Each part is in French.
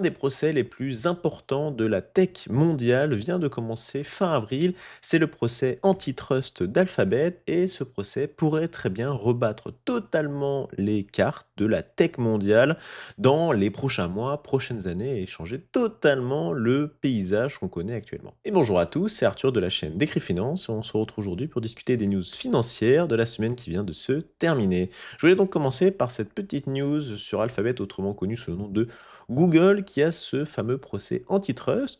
Un des procès les plus importants de la tech mondiale vient de commencer fin avril. C'est le procès antitrust d'Alphabet et ce procès pourrait très bien rebattre totalement les cartes de la tech mondiale dans les prochains mois, prochaines années et changer totalement le paysage qu'on connaît actuellement. Et bonjour à tous, c'est Arthur de la chaîne Décrypte Finance. On se retrouve aujourd'hui pour discuter des news financières de la semaine qui vient de se terminer. Je voulais donc commencer par cette petite news sur Alphabet, autrement connu sous le nom de Google, qui a ce fameux procès antitrust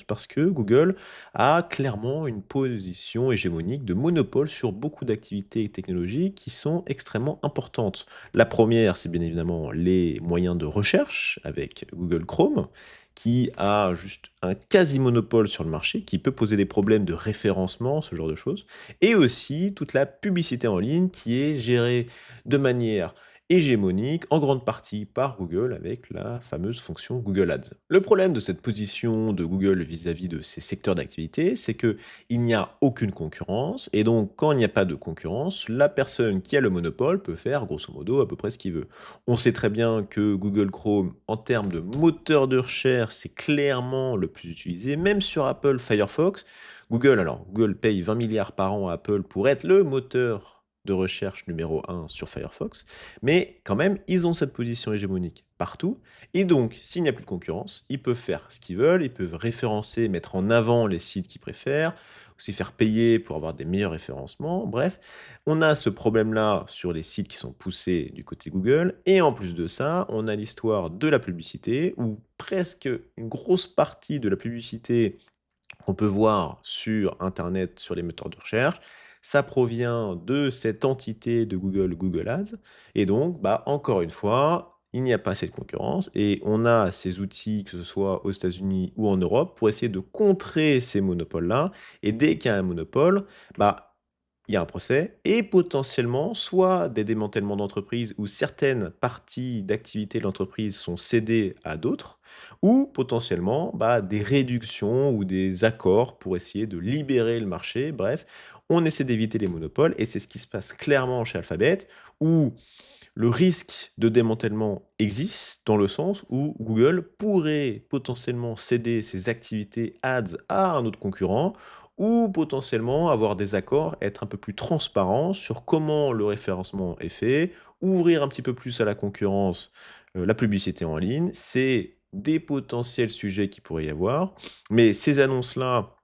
parce que Google a clairement une position hégémonique de monopole sur beaucoup d'activités technologiques qui sont extrêmement importantes. La première, c'est bien évidemment les moyens de recherche avec Google Chrome, qui a juste un quasi-monopole sur le marché, qui peut poser des problèmes de référencement, ce genre de choses, et aussi toute la publicité en ligne qui est gérée de manière hégémonique, en grande partie par Google avec la fameuse fonction Google Ads. Le problème de cette position de Google vis-à-vis de ces secteurs d'activité, c'est que il n'y a aucune concurrence et donc quand il n'y a pas de concurrence, la personne qui a le monopole peut faire grosso modo à peu près ce qu'il veut. On sait très bien que Google Chrome, en termes de moteur de recherche, c'est clairement le plus utilisé, même sur Apple Firefox. Google paye 20 milliards par an à Apple pour être le moteur de recherche numéro un sur Firefox, mais quand même, ils ont cette position hégémonique partout. Et donc, s'il n'y a plus de concurrence, ils peuvent faire ce qu'ils veulent, ils peuvent référencer, mettre en avant les sites qu'ils préfèrent, aussi faire payer pour avoir des meilleurs référencements. Bref, on a ce problème-là sur les sites qui sont poussés du côté Google. Et en plus de ça, on a l'histoire de la publicité, où presque une grosse partie de la publicité qu'on peut voir sur internet, sur les moteurs de recherche, ça provient de cette entité de Google, Google Ads. Et donc, bah, encore une fois, il n'y a pas assez de concurrence et on a ces outils, que ce soit aux États-Unis ou en Europe, pour essayer de contrer ces monopoles-là. Et dès qu'il y a un monopole, bah, il y a un procès et potentiellement soit des démantèlements d'entreprises où certaines parties d'activité de l'entreprise sont cédées à d'autres, ou potentiellement bah, des réductions ou des accords pour essayer de libérer le marché. Bref, on essaie d'éviter les monopoles et c'est ce qui se passe clairement chez Alphabet, où le risque de démantèlement existe dans le sens où Google pourrait potentiellement céder ses activités ads à un autre concurrent ou potentiellement avoir des accords, être un peu plus transparent sur comment le référencement est fait, ouvrir un petit peu plus à la concurrence la publicité en ligne. C'est des potentiels sujets qui pourraient y avoir, mais ces annonces-là,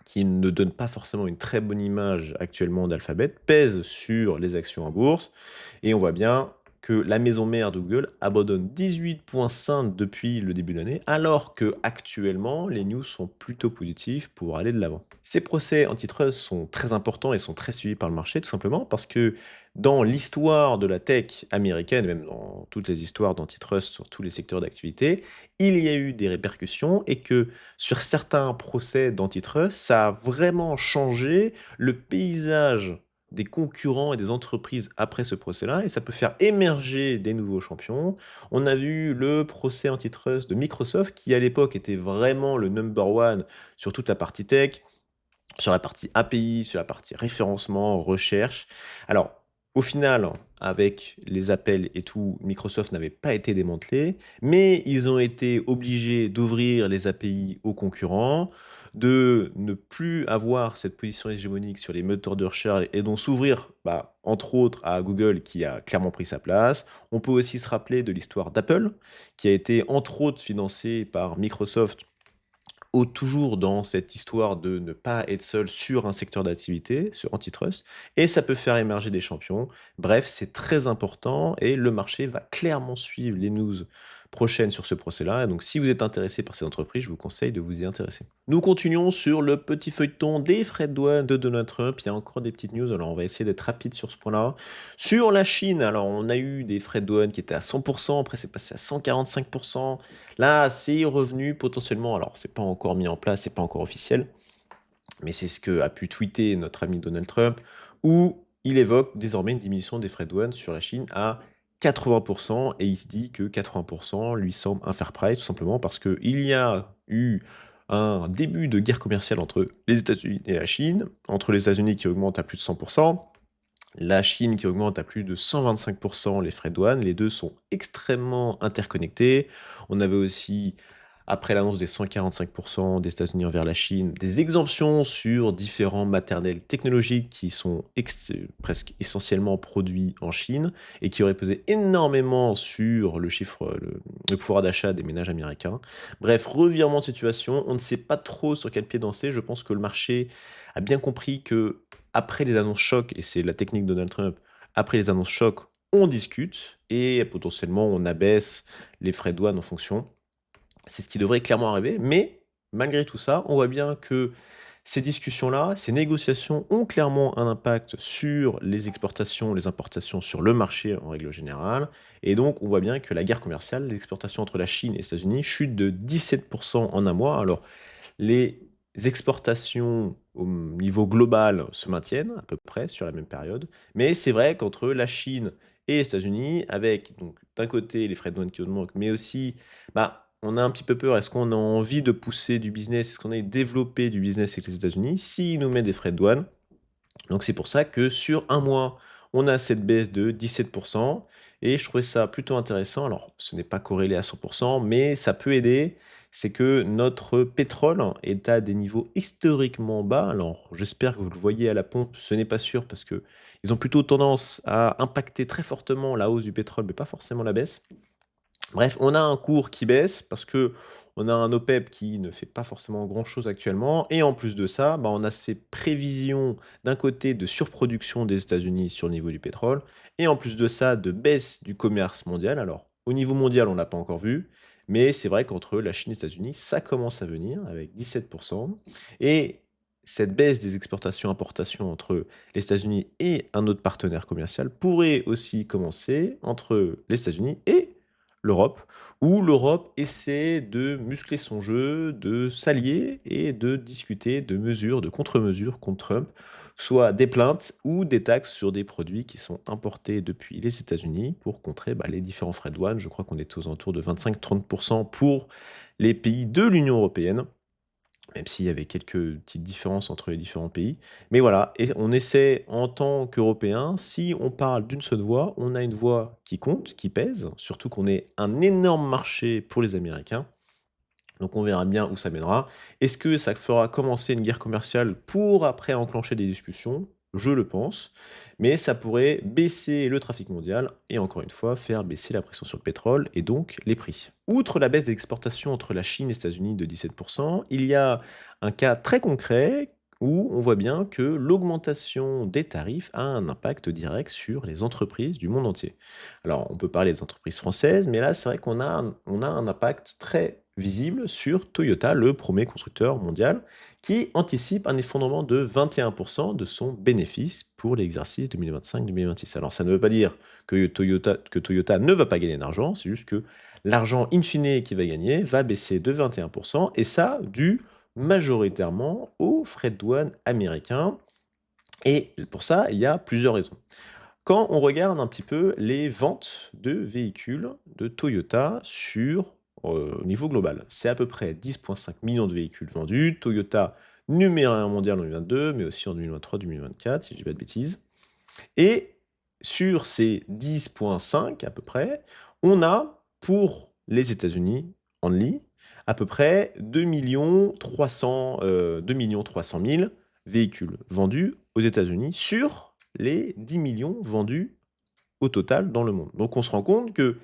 qui ne donnent pas forcément une très bonne image actuellement d'Alphabet, pèsent sur les actions en bourse. Et on voit bien que la maison mère de Google abandonne 18,5 depuis le début de l'année, alors que actuellement les news sont plutôt positives pour aller de l'avant. Ces procès antitrust sont très importants et sont très suivis par le marché, tout simplement parce que dans l'histoire de la tech américaine, même dans toutes les histoires d'antitrust sur tous les secteurs d'activité, il y a eu des répercussions et que sur certains procès d'antitrust, ça a vraiment changé le paysage des concurrents et des entreprises après ce procès-là, et ça peut faire émerger des nouveaux champions. On a vu le procès antitrust de Microsoft, qui à l'époque était vraiment le number one sur toute la partie tech, sur la partie API, sur la partie référencement, recherche. Alors, au final, avec les appels et tout, Microsoft n'avait pas été démantelé, mais ils ont été obligés d'ouvrir les API aux concurrents, de ne plus avoir cette position hégémonique sur les moteurs de recherche et donc s'ouvrir, bah, entre autres, à Google qui a clairement pris sa place. On peut aussi se rappeler de l'histoire d'Apple, qui a été entre autres financée par Microsoft toujours dans cette histoire de ne pas être seul sur un secteur d'activité, sur antitrust, et ça peut faire émerger des champions. Bref, c'est très important et le marché va clairement suivre les news prochaines sur ce procès-là. Et donc, si vous êtes intéressé par ces entreprises, je vous conseille de vous y intéresser. Nous continuons sur le petit feuilleton des frais de douane de Donald Trump. Il y a encore des petites news, alors on va essayer d'être rapide sur ce point-là. Sur la Chine, alors on a eu des frais de douane qui étaient à 100%, après c'est passé à 145%. Là, c'est revenu potentiellement, alors c'est pas encore mis en place, c'est pas encore officiel, mais c'est ce que a pu tweeter notre ami Donald Trump, où il évoque désormais une diminution des frais de douane sur la Chine à 80% et il se dit que 80% lui semble un fair price, tout simplement parce qu'il y a eu un début de guerre commerciale entre les États-Unis et la Chine, entre les États-Unis qui augmentent à plus de 100%, La Chine qui augmente à plus de 125 les frais de douane. Les 2 sont extrêmement interconnectés. On avait aussi, après l'annonce des 145 des États-Unis envers la Chine, des exemptions sur différents matériels technologiques qui sont presque essentiellement produits en Chine et qui auraient pesé énormément sur le pouvoir d'achat des ménages américains. Bref, revirement de situation, on ne sait pas trop sur quel pied danser. Je pense que le marché a bien compris que après les annonces chocs, et c'est la technique de Donald Trump, après les annonces chocs, on discute et potentiellement on abaisse les frais de douane en fonction. C'est ce qui devrait clairement arriver, mais malgré tout ça, on voit bien que ces discussions-là, ces négociations ont clairement un impact sur les exportations, les importations sur le marché en règle générale. Et donc, on voit bien que la guerre commerciale, les exportations entre la Chine et les États-Unis chutent de 17% en un mois. Alors, les exportations au niveau global se maintiennent à peu près sur la même période, mais c'est vrai qu'entre la Chine et les États-Unis, avec donc d'un côté les frais de douane qui augmentent, mais aussi, on a un petit peu peur. Est-ce qu'on a envie de pousser du business? Est-ce qu'on a développé du business avec les États-Unis s'ils nous mettent des frais de douane? Donc c'est pour ça que sur un mois, on a cette baisse de 17 et je trouvais ça plutôt intéressant. Alors, ce n'est pas corrélé à 100 mais ça peut aider. C'est que notre pétrole est à des niveaux historiquement bas. Alors, j'espère que vous le voyez à la pompe, ce n'est pas sûr parce que ils ont plutôt tendance à impacter très fortement la hausse du pétrole, mais pas forcément la baisse. Bref, on a un cours qui baisse parce que on a un OPEP qui ne fait pas forcément grand-chose actuellement et en plus de ça, on a ces prévisions d'un côté de surproduction des États-Unis sur le niveau du pétrole et en plus de ça, de baisse du commerce mondial. Alors, au niveau mondial, on l'a pas encore vu, mais c'est vrai qu'entre la Chine et les États-Unis, ça commence à venir avec 17 et cette baisse des exportations-importations entre les États-Unis et un autre partenaire commercial pourrait aussi commencer entre les États-Unis et l'Europe, où l'Europe essaie de muscler son jeu, de s'allier et de discuter de mesures, de contre-mesures contre Trump, soit des plaintes ou des taxes sur des produits qui sont importés depuis les États-Unis pour contrer les différents frais de douane. Je crois qu'on est aux alentours de 25-30 pour les pays de l'Union européenne, même s'il y avait quelques petites différences entre les différents pays. Mais voilà, et on essaie en tant qu'Européens, si on parle d'une seule voix, on a une voix qui compte, qui pèse, surtout qu'on est un énorme marché pour les Américains. Donc on verra bien où ça mènera. Est-ce que ça fera commencer une guerre commerciale pour après enclencher des discussions? Je le pense. Mais ça pourrait baisser le trafic mondial et encore une fois faire baisser la pression sur le pétrole et donc les prix. Outre la baisse des exportations entre la Chine et les États-Unis de 17%, il y a un cas très concret où on voit bien que l'augmentation des tarifs a un impact direct sur les entreprises du monde entier. Alors, on peut parler des entreprises françaises, mais là, c'est vrai qu'on a un impact très visible sur Toyota, le premier constructeur mondial, qui anticipe un effondrement de 21% de son bénéfice pour l'exercice 2025-2026. Alors, ça ne veut pas dire que Toyota ne va pas gagner d'argent, c'est juste que l'argent in fine qui va gagner va baisser de 21%, et ça, dû majoritairement aux frais de douane américains. Et pour ça, il y a plusieurs raisons. Quand on regarde un petit peu les ventes de véhicules de Toyota au niveau global, c'est à peu près 10,5 millions de véhicules vendus. Toyota numéro 1 mondial en 2022, mais aussi en 2023-2024, si je dis pas de bêtises. Et sur ces 10,5 à peu près, on a pour les États-Unis only à peu près 2 300 000 véhicules vendus aux États-Unis sur les 10 millions vendus au total dans le monde. Donc on se rend compte que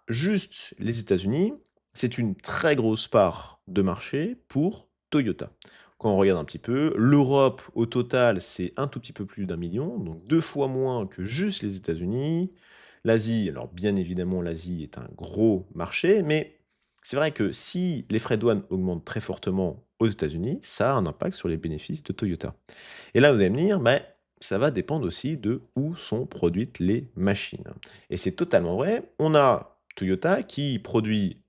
juste les États-Unis, c'est une très grosse part de marché pour Toyota. Quand on regarde un petit peu, l'Europe au total, c'est un tout petit peu plus d'un million, donc 2 fois moins que juste les États-Unis. L'Asie, alors bien évidemment, l'Asie est un gros marché, mais c'est vrai que si les frais de douane augmentent très fortement aux États-Unis, ça a un impact sur les bénéfices de Toyota. Et là, vous allez me dire, ça va dépendre aussi de où sont produites les machines. Et c'est totalement vrai. On a Toyota qui produit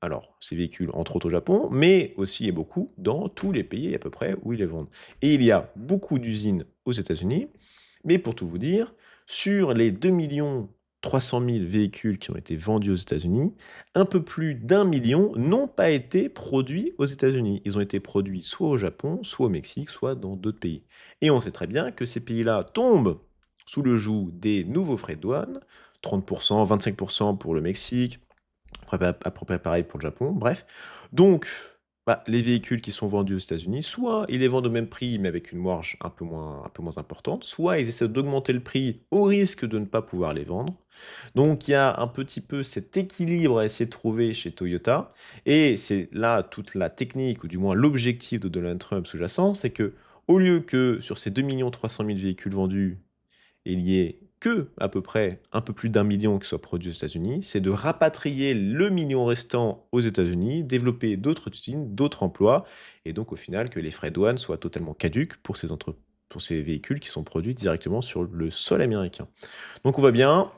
alors ses véhicules entre autres au Japon, mais aussi et beaucoup dans tous les pays à peu près où ils les vendent. Et il y a beaucoup d'usines aux États-Unis, mais pour tout vous dire, sur les 2 300 000 véhicules qui ont été vendus aux États-Unis, un peu plus d'un million n'ont pas été produits aux États-Unis. Ils ont été produits soit au Japon, soit au Mexique, soit dans d'autres pays. Et on sait très bien que ces pays-là tombent sous le joug des nouveaux frais de douane, 30%, 25% pour le Mexique, à peu près pareil pour le Japon, bref. Donc, bah, les véhicules qui sont vendus aux États-Unis, soit ils les vendent au même prix, mais avec une marge un peu moins importante, soit ils essaient d'augmenter le prix au risque de ne pas pouvoir les vendre. Donc, il y a un petit peu cet équilibre à essayer de trouver chez Toyota. Et c'est là toute la technique, ou du moins l'objectif de Donald Trump sous-jacent, c'est que au lieu que sur ces 2 300 000 véhicules vendus, il y ait que à peu près un peu plus d'1 million qui soit produit aux États-Unis, c'est de rapatrier le million restant aux États-Unis, développer d'autres usines, d'autres emplois, et donc au final que les frais de douane soient totalement caducs pour ces véhicules qui sont produits directement sur le sol américain. Donc on voit bien,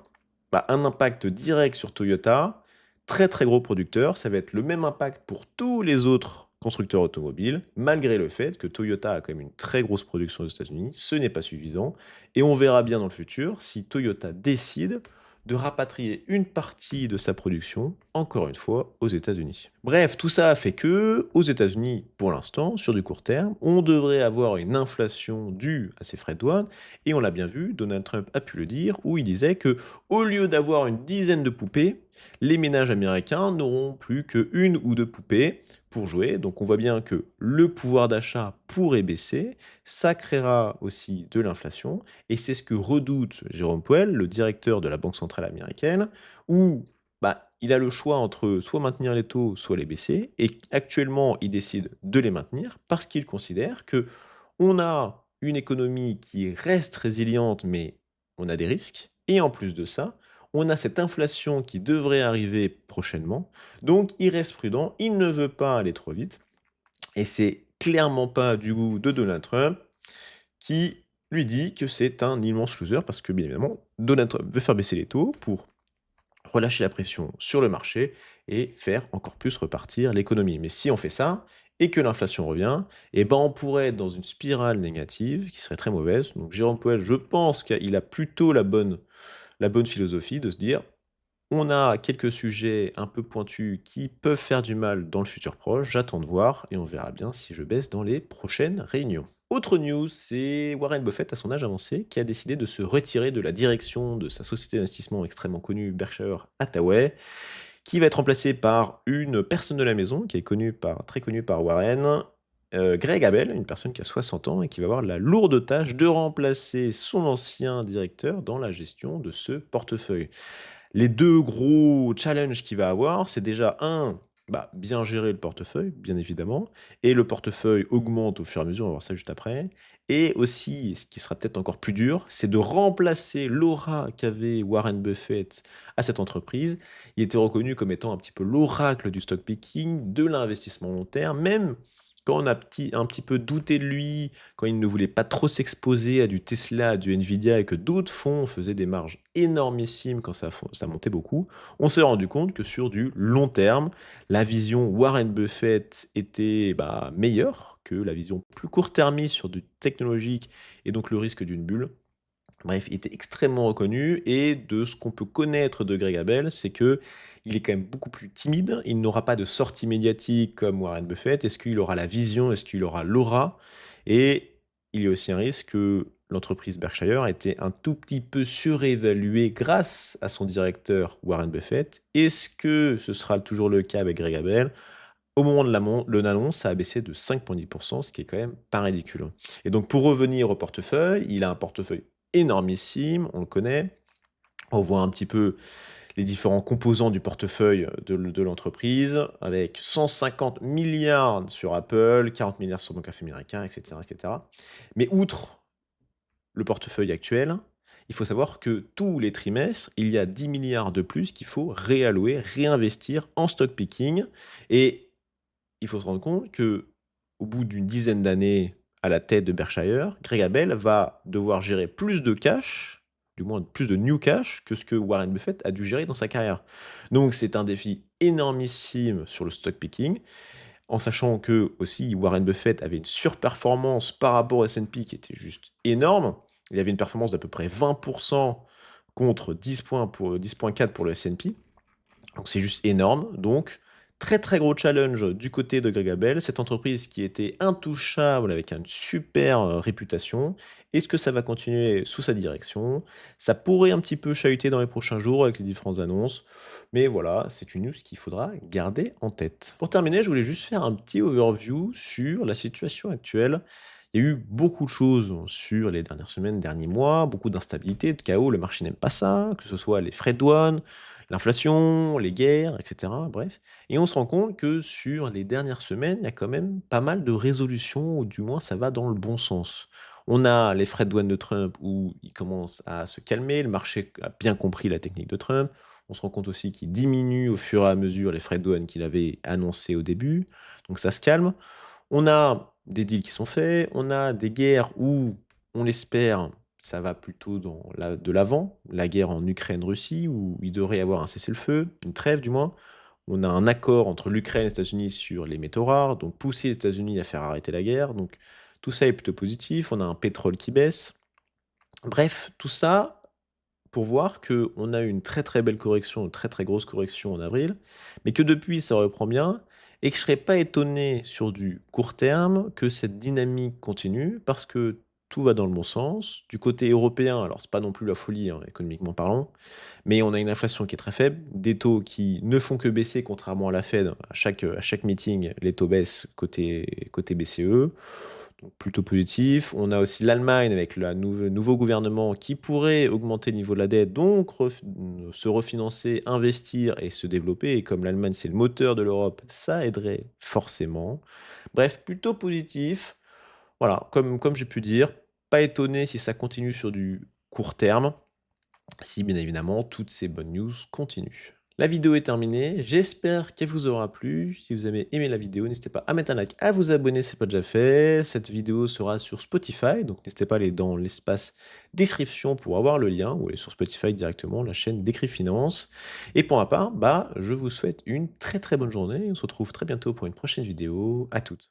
bah, un impact direct sur Toyota, très très gros producteur, ça va être le même impact pour tous les autres constructeurs automobiles, malgré le fait que Toyota a quand même une très grosse production aux États-Unis, ce n'est pas suffisant, et on verra bien dans le futur si Toyota décide de rapatrier une partie de sa production, encore une fois, aux États-Unis. Bref, tout ça a fait que, aux États-Unis, pour l'instant, sur du court terme, on devrait avoir une inflation due à ces frais de douane, et on l'a bien vu, Donald Trump a pu le dire, où il disait que au lieu d'avoir une dizaine de poupées, les ménages américains n'auront plus qu'une ou deux poupées pour jouer. Donc on voit bien que le pouvoir d'achat pourrait baisser, ça créera aussi de l'inflation, et c'est ce que redoute Jérôme Powell, le directeur de la Banque centrale américaine, où bah, il a le choix entre soit maintenir les taux, soit les baisser, et actuellement il décide de les maintenir parce qu'il considère que on a une économie qui reste résiliente, mais on a des risques. Et en plus de ça, on a cette inflation qui devrait arriver prochainement. Donc, il reste prudent. Il ne veut pas aller trop vite. Et c'est clairement pas du goût de Donald Trump qui lui dit que c'est un immense loser parce que, bien évidemment, Donald Trump veut faire baisser les taux pour relâcher la pression sur le marché et faire encore plus repartir l'économie. Mais si on fait ça et que l'inflation revient, eh ben on pourrait être dans une spirale négative qui serait très mauvaise. Donc Jérôme Powell, je pense qu'il a plutôt la bonne philosophie de se dire on a quelques sujets un peu pointus qui peuvent faire du mal dans le futur proche, j'attends de voir et on verra bien si je baisse dans les prochaines réunions. Autre news, c'est Warren Buffett à son âge avancé qui a décidé de se retirer de la direction de sa société d'investissement extrêmement connue Berkshire Hathaway, qui va être remplacée par une personne de la maison qui est très connue par Warren, Greg Abel, une personne qui a 60 ans et qui va avoir la lourde tâche de remplacer son ancien directeur dans la gestion de ce portefeuille. Les 2 gros challenges qu'il va avoir, c'est déjà un, bah, bien gérer le portefeuille, bien évidemment, et le portefeuille augmente au fur et à mesure, on va voir ça juste après. Et aussi, ce qui sera peut-être encore plus dur, c'est de remplacer l'aura qu'avait Warren Buffett à cette entreprise. Il était reconnu comme étant un petit peu l'oracle du stock picking, de l'investissement long terme, même quand on a un petit peu douté de lui, quand il ne voulait pas trop s'exposer à du Tesla, à du Nvidia et que d'autres fonds faisaient des marges énormissimes quand ça montait beaucoup, on s'est rendu compte que sur du long terme, la vision Warren Buffett était bah, meilleure que la vision plus court-termiste sur du technologique et donc le risque d'une bulle. Bref, il était extrêmement reconnu et de ce qu'on peut connaître de Greg Abel, c'est que il est quand même beaucoup plus timide. Il n'aura pas de sortie médiatique comme Warren Buffett. Est-ce qu'il aura la vision? Est-ce qu'il aura l'aura? Et il y a aussi un risque que l'entreprise Berkshire ait été un tout petit peu surévaluée grâce à son directeur Warren Buffett. Est-ce que ce sera toujours le cas avec Greg Abel? Au moment de l'annonce, ça a baissé de 5,10%, ce qui est quand même pas ridicule. Et donc pour revenir au portefeuille, il a un portefeuille énormissime, on le connaît. On voit un petit peu les différents composants du portefeuille de l'entreprise, avec 150 milliards sur Apple, 40 milliards sur Banque of America, etc., etc. Mais outre le portefeuille actuel, il faut savoir que tous les trimestres, il y a 10 milliards de plus qu'il faut réallouer, réinvestir en stock picking. Et il faut se rendre compte que, au bout d'une dizaine d'années à la tête de Berkshire, Greg Abel va devoir gérer plus de cash, du moins plus de new cash, que ce que Warren Buffett a dû gérer dans sa carrière. Donc c'est un défi énormissime sur le stock picking, en sachant que aussi Warren Buffett avait une surperformance par rapport au S&P qui était juste énorme. Il avait une performance d'à peu près 20% contre 10 points pour 10,4 pour le S&P. Donc c'est juste énorme. Donc Très, très gros challenge du côté de Gregabel, cette entreprise qui était intouchable avec une super, réputation. Est-ce que ça va continuer sous sa direction? Ça pourrait un petit peu chahuter dans les prochains jours avec les différentes annonces, mais voilà, c'est une news qu'il faudra garder en tête. Pour terminer, je voulais juste faire un petit overview sur la situation actuelle. Il y a eu beaucoup de choses sur les dernières semaines, derniers mois, beaucoup d'instabilité, de chaos, le marché n'aime pas ça, que ce soit les frais de douane, l'inflation, les guerres, et cetera, bref. Et on se rend compte que sur les dernières semaines, il y a quand même pas mal de résolutions, ou du moins ça va dans le bon sens. On a les frais de douane de Trump où ils commencent à se calmer, le marché a bien compris la technique de Trump. On se rend compte aussi qu'il diminue au fur et à mesure les frais de douane qu'il avait annoncés au début, donc ça se calme. On a des deals qui sont faits, on a des guerres où, on l'espère, ça va plutôt dans de l'avant. La guerre en Ukraine-Russie où il devrait y avoir un cessez-le-feu, une trêve du moins. On a un accord entre l'Ukraine et les États-Unis sur les métaux rares, donc pousser les États-Unis à faire arrêter la guerre. Donc tout ça est plutôt positif. On a un pétrole qui baisse. Bref, tout ça pour voir qu'on a eu une très, très belle correction, une très, très grosse correction en avril, mais que depuis ça reprend bien et que je serais pas étonné sur du court terme que cette dynamique continue parce que tout va dans le bon sens. Du côté européen, alors c'est pas non plus la folie, hein, économiquement parlant, mais on a une inflation qui est très faible, des taux qui ne font que baisser contrairement à la Fed. À chaque meeting, les taux baissent côté BCE. Donc plutôt positif. On a aussi l'Allemagne avec le nouveau gouvernement qui pourrait augmenter le niveau de la dette, donc se refinancer, investir et se développer. Et comme l'Allemagne, c'est le moteur de l'Europe, ça aiderait forcément. Bref, plutôt positif. Voilà, comme j'ai pu dire, pas étonné si ça continue sur du court terme, si bien évidemment toutes ces bonnes news continuent. La vidéo est terminée, j'espère qu'elle vous aura plu. Si vous avez aimé la vidéo, n'hésitez pas à mettre un like, à vous abonner si ce n'est pas déjà fait. Cette vidéo sera sur Spotify, donc n'hésitez pas à aller dans l'espace description pour avoir le lien, ou aller sur Spotify directement, la chaîne d'Écrit Finance. Et pour ma part, je vous souhaite une très très bonne journée. On se retrouve très bientôt pour une prochaine vidéo. À toutes.